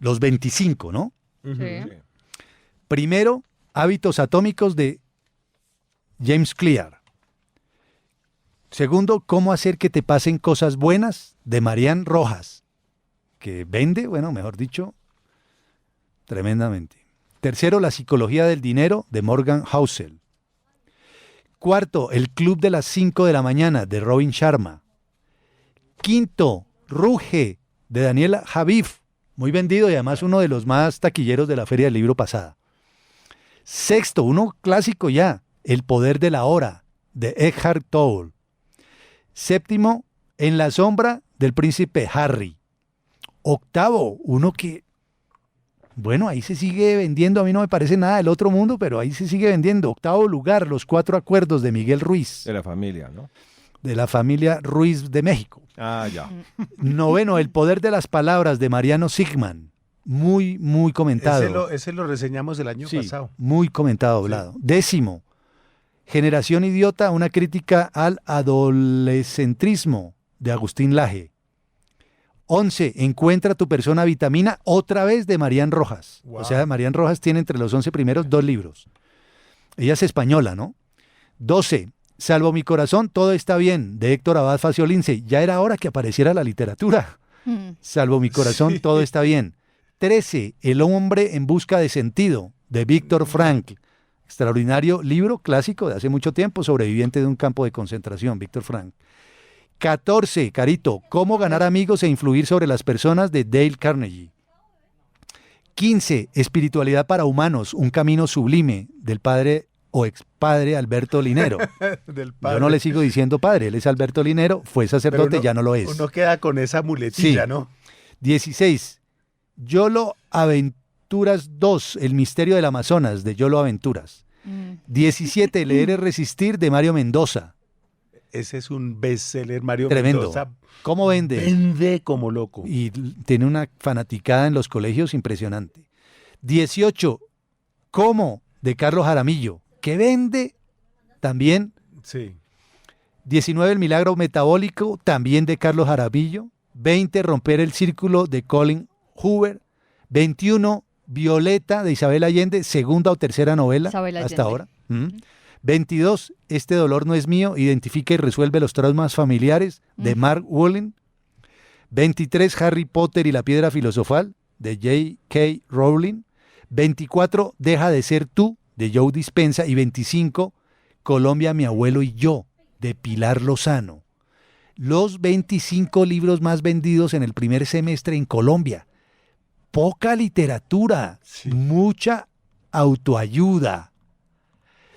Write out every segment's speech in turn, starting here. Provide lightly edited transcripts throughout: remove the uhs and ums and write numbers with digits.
los 25, ¿no? Sí. Sí. Primero, Hábitos Atómicos de James Clear. Segundo, Cómo hacer que te pasen cosas buenas de Marian Rojas, que vende, bueno, mejor dicho, tremendamente. Tercero, La psicología del dinero de Morgan Housel. Cuarto, El club de las 5 de la mañana de Robin Sharma. Quinto, Ruge de Daniela Javif, muy vendido y además uno de los más taquilleros de la Feria del Libro pasada. Sexto, uno clásico ya, El poder de la hora de Eckhart Tolle. Séptimo, En la sombra del príncipe Harry. Octavo, uno que, bueno, ahí se sigue vendiendo, a mí no me parece nada del otro mundo, pero ahí se sigue vendiendo. Octavo lugar, Los cuatro acuerdos de Miguel Ruiz, De la familia, ¿no? de la familia Ruiz de México. Ah, ya. Noveno, El poder de las palabras de Mariano Sigman, muy, muy comentado. Ese lo reseñamos el año Sí, pasado. muy comentado, hablado. Décimo, Generación Idiota, una crítica al adolescentrismo de Agustín Laje. 11, Encuentra tu persona vitamina, otra vez de Marian Rojas. Wow. O sea, Marian Rojas tiene entre los 11 primeros 2 libros. Ella es española, ¿no? 12, Salvo mi corazón, todo está bien, de Héctor Abad Faciolince. Ya era hora que apareciera la literatura. Salvo mi corazón, Sí. todo está bien. 13, El hombre en busca de sentido, de Víctor Frankl. Extraordinario libro clásico de hace mucho tiempo, sobreviviente de un campo de concentración, Víctor Frankl. 14, Carito, Cómo ganar amigos e influir sobre las personas, de Dale Carnegie. 15, Espiritualidad para humanos, un camino sublime, del padre o expadre Alberto Linero. Del Yo no le sigo diciendo padre, él es Alberto Linero, fue sacerdote, Pero uno- ya no lo es. Uno queda con esa muletilla, Sí. ¿no? 16, Yolo Aventuras 2, El misterio del Amazonas, de Yolo Aventuras. 17, Leer es resistir, de Mario Mendoza. Ese es un bestseller, Mario Tremendo. Mendoza. ¿Cómo vende? Vende como loco. Y tiene una fanaticada en los colegios impresionante. 18, ¿Cómo? De Carlos Jaramillo, que vende también. Sí. 19, El milagro metabólico, también de Carlos Jaramillo. 20, Romper el círculo, de Colin Hoover. 21, Violeta, de Isabel Allende, segunda o tercera novela Isabel hasta Allende. ahora. 22, Este dolor no es mío, identifica y resuelve los traumas familiares, de Mark Wolin. 23, Harry Potter y la piedra filosofal, de J.K. Rowling. 24, Deja de ser tú, de Joe Dispenza. Y 25, Colombia, mi abuelo y yo, de Pilar Lozano. Los 25 libros más vendidos en el primer semestre en Colombia. Poca literatura, mucha autoayuda.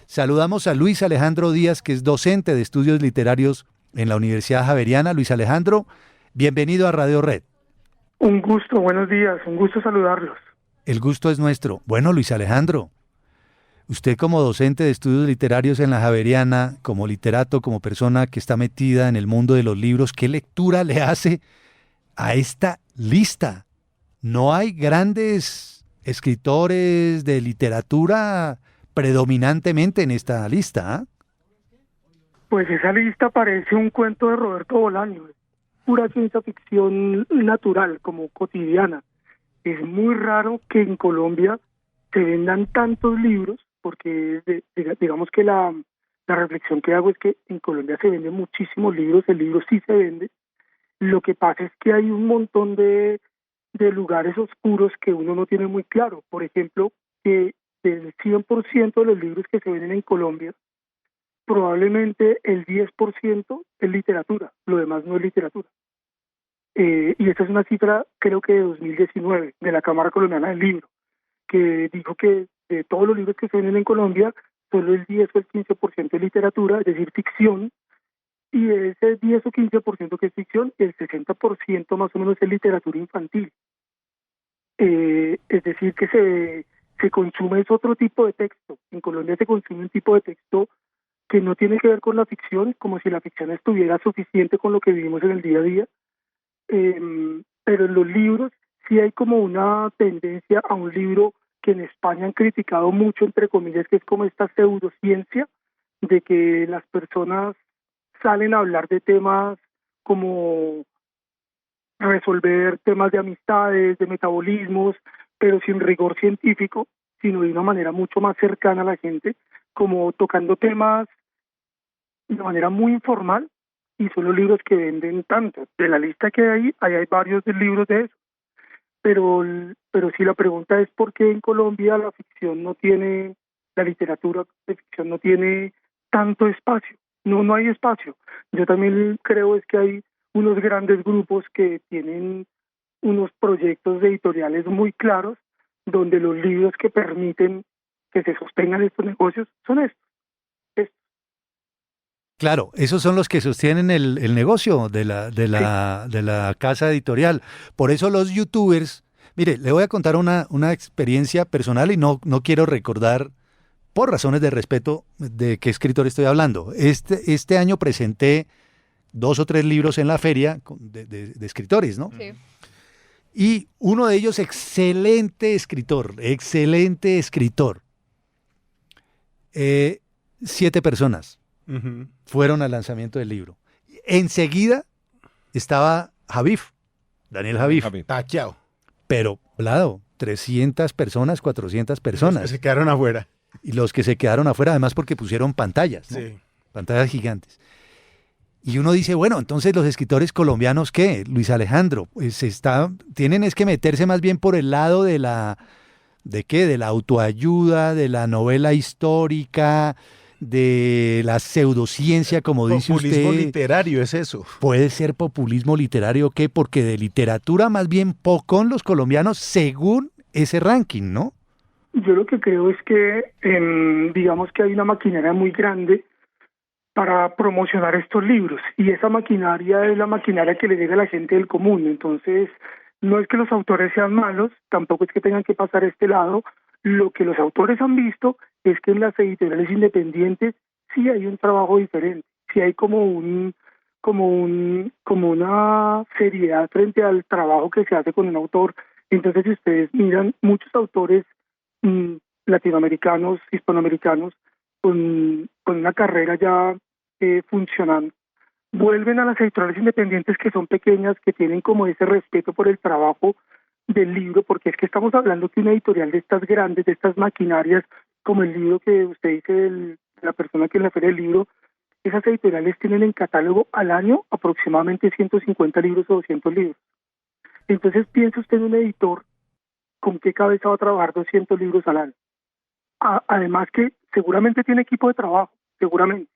Saludamos a Luis Alejandro Díaz, que es docente de estudios literarios en la Universidad Javeriana. Luis Alejandro, bienvenido a Radio Red. Un gusto, buenos días, un gusto saludarlos. El gusto es nuestro. Bueno, Luis Alejandro, usted como docente de estudios literarios en la Javeriana, como literato, como persona que está metida en el mundo de los libros, ¿qué lectura le hace a esta lista? No hay grandes escritores de literatura predominantemente en esta lista, ¿ah? Pues esa lista parece un cuento de Roberto Bolaño, es pura ciencia ficción natural, como cotidiana. Es muy raro que en Colombia se vendan tantos libros, porque digamos que la reflexión que hago es que en Colombia se venden muchísimos libros, el libro sí se vende. Lo que pasa es que hay un montón de lugares oscuros que uno no tiene muy claro. Por ejemplo, que del 100% de los libros que se venden en Colombia, probablemente el 10% es literatura, lo demás no es literatura. Y esta es una cifra, creo que de 2019, de la Cámara Colombiana del Libro, que dijo que de todos los libros que se venden en Colombia, solo el 10 o el 15% es literatura, es decir, ficción, y de ese 10 o 15% que es ficción, el 60% más o menos es literatura infantil. Es decir, que se consume es otro tipo de texto. En Colombia se consume un tipo de texto que no tiene que ver con la ficción, como si la ficción estuviera suficiente con lo que vivimos en el día a día. Pero en los libros sí hay como una tendencia a un libro que en España han criticado mucho, entre comillas, que es como esta pseudociencia de que las personas salen a hablar de temas como resolver temas de amistades, de metabolismos, pero sin rigor científico, sino de una manera mucho más cercana a la gente, como tocando temas de manera muy informal, y son los libros que venden tanto. De la lista que ahí hay varios libros de eso. Pero si la pregunta es por qué en Colombia la literatura de ficción no tiene tanto espacio. No hay espacio. Yo también creo es que hay unos grandes grupos que tienen unos proyectos editoriales muy claros, donde los libros que permiten que se sostengan estos negocios son estos. Claro, esos son los que sostienen el negocio de la casa editorial. Por eso los youtubers, mire, le voy a contar una experiencia personal y no quiero recordar, por razones de respeto, de qué escritor estoy hablando. Este año presenté 2 o 3 libros en la feria de escritores, ¿no? Sí. Y uno de ellos, excelente escritor. 7 personas Ujú. fueron al lanzamiento del libro. Enseguida estaba Daniel Javif, Tacheado. pero hablado, 300 personas, 400 personas. Se quedaron afuera. Y los que se quedaron afuera, además porque pusieron pantallas, ¿no? Sí. Pantallas gigantes. Y uno dice, bueno, entonces los escritores colombianos, ¿qué? Luis Alejandro, pues tienen es que meterse más bien por el lado de la autoayuda, de la novela histórica, de la pseudociencia, como dice Populismo usted. literario es eso. Puede ser populismo literario, ¿qué? Porque de literatura más bien poco los colombianos, según ese ranking, ¿no? Yo lo que creo es que, digamos que hay una maquinaria muy grande para promocionar estos libros, y esa maquinaria es la maquinaria que le llega a la gente del común. Entonces, no es que los autores sean malos, tampoco es que tengan que pasar a este lado. Lo que los autores han visto es que en las editoriales independientes sí hay un trabajo diferente, sí hay como una seriedad frente al trabajo que se hace con un autor. Entonces, si ustedes miran, muchos autores latinoamericanos, hispanoamericanos, con una carrera ya funcionando, vuelven a las editoriales independientes, que son pequeñas, que tienen como ese respeto por el trabajo del libro, porque es que estamos hablando que una editorial de estas grandes, de estas maquinarias, como el libro que usted dice de la persona que le refiere el libro, esas editoriales tienen en catálogo al año aproximadamente 150 libros o 200 libros. Entonces piensa usted en un editor, ¿con qué cabeza va a trabajar 200 libros al año? Además que seguramente tiene equipo de trabajo, seguramente,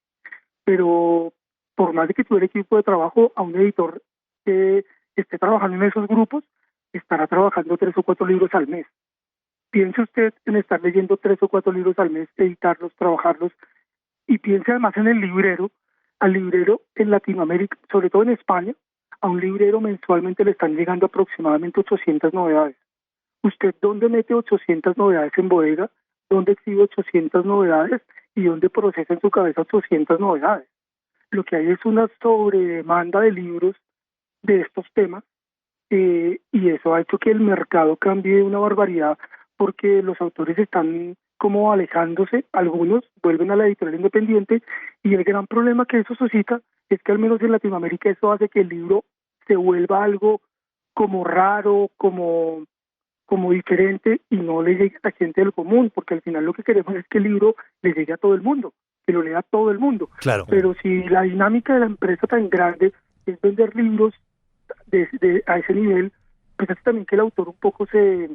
pero por más de que tuviera equipo de trabajo, a un editor que esté trabajando en esos grupos, estará trabajando 3 o 4 libros al mes. Piense usted en estar leyendo 3 o 4 libros al mes, editarlos, trabajarlos, y piense además en el librero. Al librero en Latinoamérica, sobre todo en España, a un librero mensualmente le están llegando aproximadamente 800 novedades. ¿Usted dónde mete 800 novedades en bodega? ¿Dónde exhibe 800 novedades? ¿Y dónde procesa en su cabeza 800 novedades? Lo que hay es una sobredemanda de libros de estos temas, y eso ha hecho que el mercado cambie una barbaridad, porque los autores están como alejándose, algunos vuelven a la editorial independiente, y el gran problema que eso suscita es que al menos en Latinoamérica eso hace que el libro se vuelva algo como raro, como diferente, y no le llegue a la gente del común, porque al final lo que queremos es que el libro le llegue a todo el mundo, que lo lea todo el mundo. Claro. Pero si la dinámica de la empresa tan grande es vender libros a ese nivel, pues hace también que el autor un poco se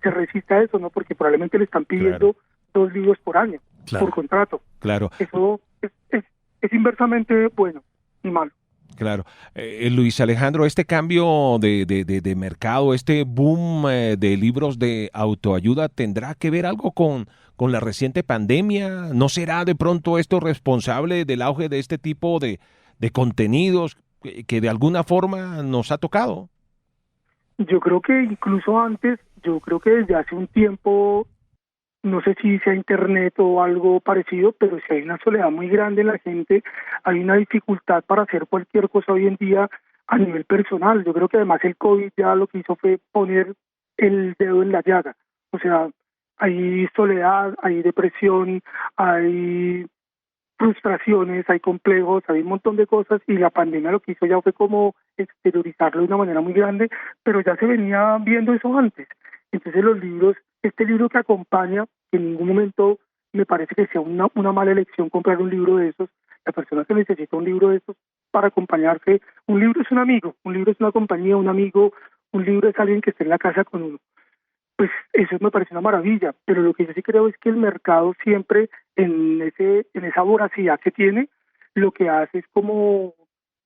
resista a eso, ¿no? Porque probablemente le están pidiendo 2 libros por año, Claro. por contrato. Claro. Eso es inversamente bueno y malo. Claro. Luis Alejandro, este cambio de mercado, este boom de libros de autoayuda, ¿tendrá que ver algo con la reciente pandemia? ¿No será de pronto esto responsable del auge de este tipo de contenidos que de alguna forma nos ha tocado? Yo creo que incluso antes, yo creo que desde hace un tiempo, no sé si sea internet o algo parecido, pero si hay una soledad muy grande en la gente, hay una dificultad para hacer cualquier cosa hoy en día a nivel personal. Yo creo que además el COVID ya lo que hizo fue poner el dedo en la llaga. O sea, hay soledad, hay depresión, hay frustraciones, hay complejos, hay un montón de cosas, y la pandemia lo que hizo ya fue como exteriorizarlo de una manera muy grande, pero ya se venía viendo eso antes. Entonces los libros, este libro que acompaña, que en ningún momento me parece que sea una mala elección comprar un libro de esos. La persona que necesita un libro de esos para acompañarse, un libro es un amigo, un libro es una compañía, un amigo, un libro es alguien que esté en la casa con uno. Pues eso me parece una maravilla, pero lo que yo sí creo es que el mercado siempre en esa voracidad que tiene, lo que hace es como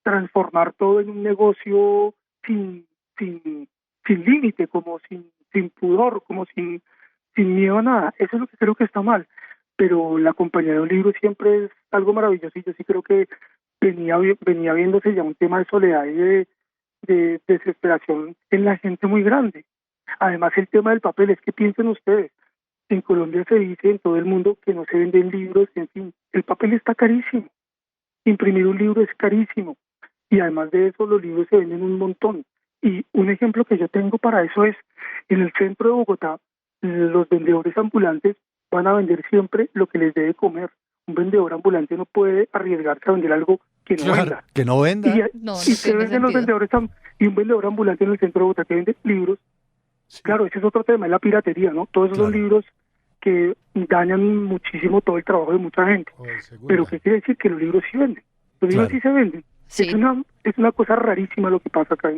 transformar todo en un negocio sin, sin, sin límite, como sin pudor, como sin miedo a nada. Eso es lo que creo que está mal. Pero la compañía de un libro siempre es algo maravilloso y yo sí creo que venía viéndose ya un tema de soledad y de desesperación en la gente muy grande. Además, el tema del papel es que piensen ustedes, en Colombia se dice en todo el mundo que no se venden libros, en fin, el papel está carísimo, imprimir un libro es carísimo y además de eso los libros se venden un montón. Y un ejemplo que yo tengo para eso es, en el centro de Bogotá, los vendedores ambulantes van a vender siempre lo que les debe comer. Un vendedor ambulante no puede arriesgarse a vender algo que no venda. Que no venda. No Y que tiene venden los sentido. vendedores y un vendedor ambulante en el centro de Bogotá que vende libros. Claro, ese es otro tema, es la piratería, ¿no? Todos esos son Claro. libros que dañan muchísimo todo el trabajo de mucha gente. Pero ¿qué quiere decir? Que los libros sí venden. Los libros Claro. sí se venden. Sí. Es una cosa rarísima lo que pasa acá.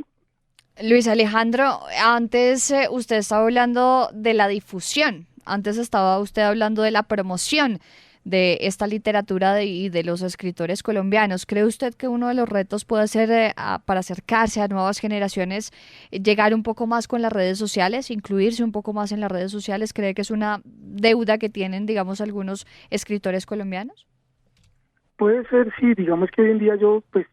Luis Alejandro, antes usted estaba hablando de la difusión, antes estaba usted hablando de la promoción de esta literatura y de los escritores colombianos. ¿Cree usted que uno de los retos puede ser para acercarse a nuevas generaciones, llegar un poco más con las redes sociales, incluirse un poco más en las redes sociales? ¿Cree que es una deuda que tienen, digamos, algunos escritores colombianos? Puede ser, sí, digamos que hoy en día yo pues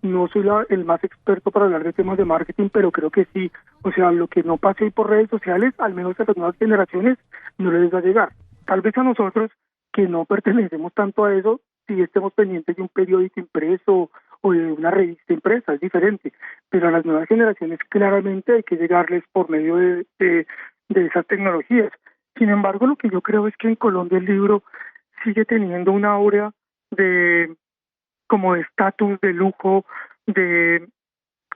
no soy el más experto para hablar de temas de marketing, pero creo que sí, o sea, lo que no pase hoy por redes sociales, al menos a las nuevas generaciones, no les va a llegar. Tal vez a nosotros, que no pertenecemos tanto a eso, si estemos pendientes de un periódico impreso o de una revista impresa, es diferente, pero a las nuevas generaciones claramente hay que llegarles por medio de esas tecnologías. Sin embargo, lo que yo creo es que en Colombia el libro sigue teniendo una aura de como de estatus, de lujo, de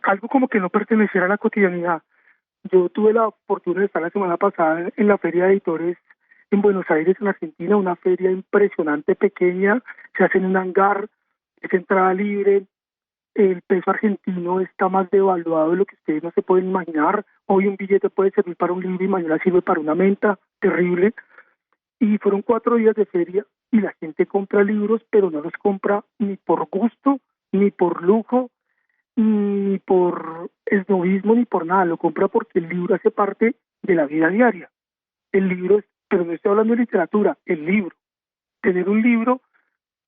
algo como que no perteneciera a la cotidianidad. Yo tuve la fortuna de estar la semana pasada en la Feria de Editores en Buenos Aires, en Argentina, una feria impresionante, pequeña, se hace en un hangar, es entrada libre, el peso argentino está más devaluado de lo que ustedes no se pueden imaginar. Hoy un billete puede servir para un libro y mañana sirve para una menta, terrible. Y fueron 4 días de feria y la gente compra libros, pero no los compra ni por gusto, ni por lujo, ni por esnovismo, ni por nada. Lo compra porque el libro hace parte de la vida diaria. El libro pero no estoy hablando de literatura, el libro. Tener un libro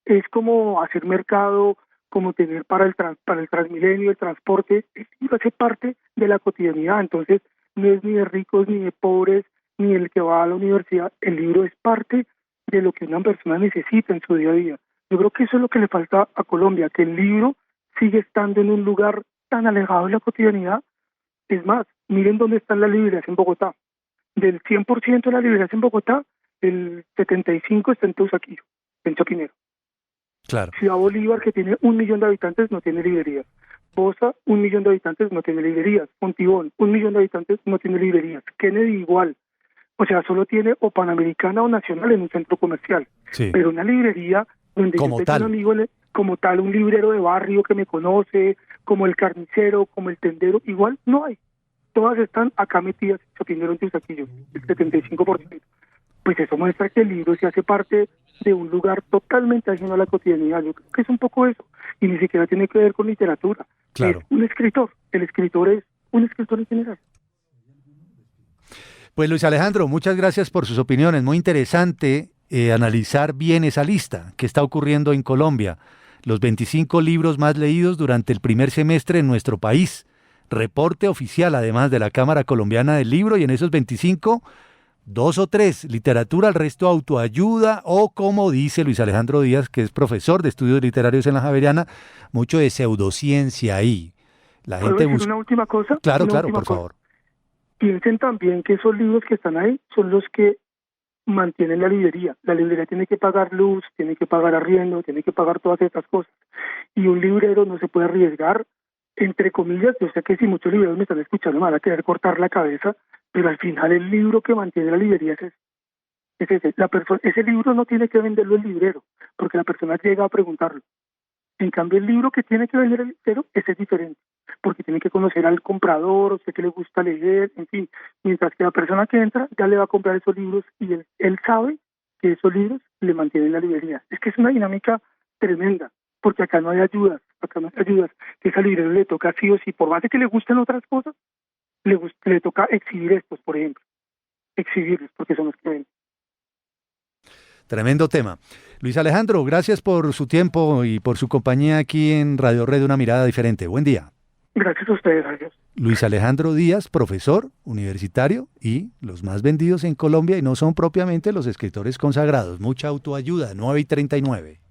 es como hacer mercado, como tener para el Transmilenio, el transporte. El libro hace parte de la cotidianidad, entonces no es ni de ricos ni de pobres, ni el que va a la universidad. El libro es parte de lo que una persona necesita en su día a día. Yo creo que eso es lo que le falta a Colombia, que el libro sigue estando en un lugar tan alejado de la cotidianidad. Es más, miren dónde están las librerías en Bogotá. Del 100% de las librerías en Bogotá, el 75% está en Teusaquillo, en Chapinero. Claro. Ciudad Bolívar, que tiene 1 millón de habitantes, no tiene librerías. Bosa, 1 millón de habitantes, no tiene librerías. Fontibón, 1 millón de habitantes, no tiene librerías. Kennedy igual. O sea, solo tiene o Panamericana o Nacional en un centro comercial. Sí. Pero una librería donde Como yo tengo tal. un amigo, como tal, un librero de barrio que me conoce, como el carnicero, como el tendero, igual no hay. Todas están acá metidas en Chapinero, en Teusaquillo, el 75%. Pues eso muestra que el libro se hace parte de un lugar totalmente ajeno a la cotidianidad. Yo creo que es un poco eso, y ni siquiera tiene que ver con literatura. Claro. Es un escritor, el escritor es un escritor en general. Pues Luis Alejandro, muchas gracias por sus opiniones. Muy interesante analizar bien esa lista que está ocurriendo en Colombia. Los 25 libros más leídos durante el primer semestre en nuestro país. Reporte oficial, además, de la Cámara Colombiana del Libro, y en esos 25, 2 o 3, literatura, el resto autoayuda, o como dice Luis Alejandro Díaz, que es profesor de estudios literarios en la Javeriana, mucho de pseudociencia ahí. La ¿Puedo gente decir busca... una última cosa? Claro, Una claro, última por cosa. favor. Piensen también que esos libros que están ahí son los que mantienen la librería. La librería tiene que pagar luz, tiene que pagar arriendo, tiene que pagar todas estas cosas. Y un librero no se puede arriesgar entre comillas, yo sé que si muchos libreros me están escuchando me van a querer cortar la cabeza, pero al final el libro que mantiene la librería es ese. Ese libro no tiene que venderlo el librero, porque la persona llega a preguntarlo. En cambio, el libro que tiene que vender el librero, ese es diferente, porque tiene que conocer al comprador, o sea, que le gusta leer, en fin. Mientras que la persona que entra ya le va a comprar esos libros y él sabe que esos libros le mantienen la librería. Es que es una dinámica tremenda, porque acá no hay ayudas, que esa librero le toca sí o sí, por más de que le gusten otras cosas, le toca exhibir estos, por ejemplo, exhibirlos, porque son los que ven. Tremendo tema. Luis Alejandro, gracias por su tiempo y por su compañía aquí en Radio Red, una mirada diferente. Buen día. Gracias a ustedes, adiós. Luis Alejandro Díaz, profesor universitario y los más vendidos en Colombia y no son propiamente los escritores consagrados. Mucha autoayuda, 9:39.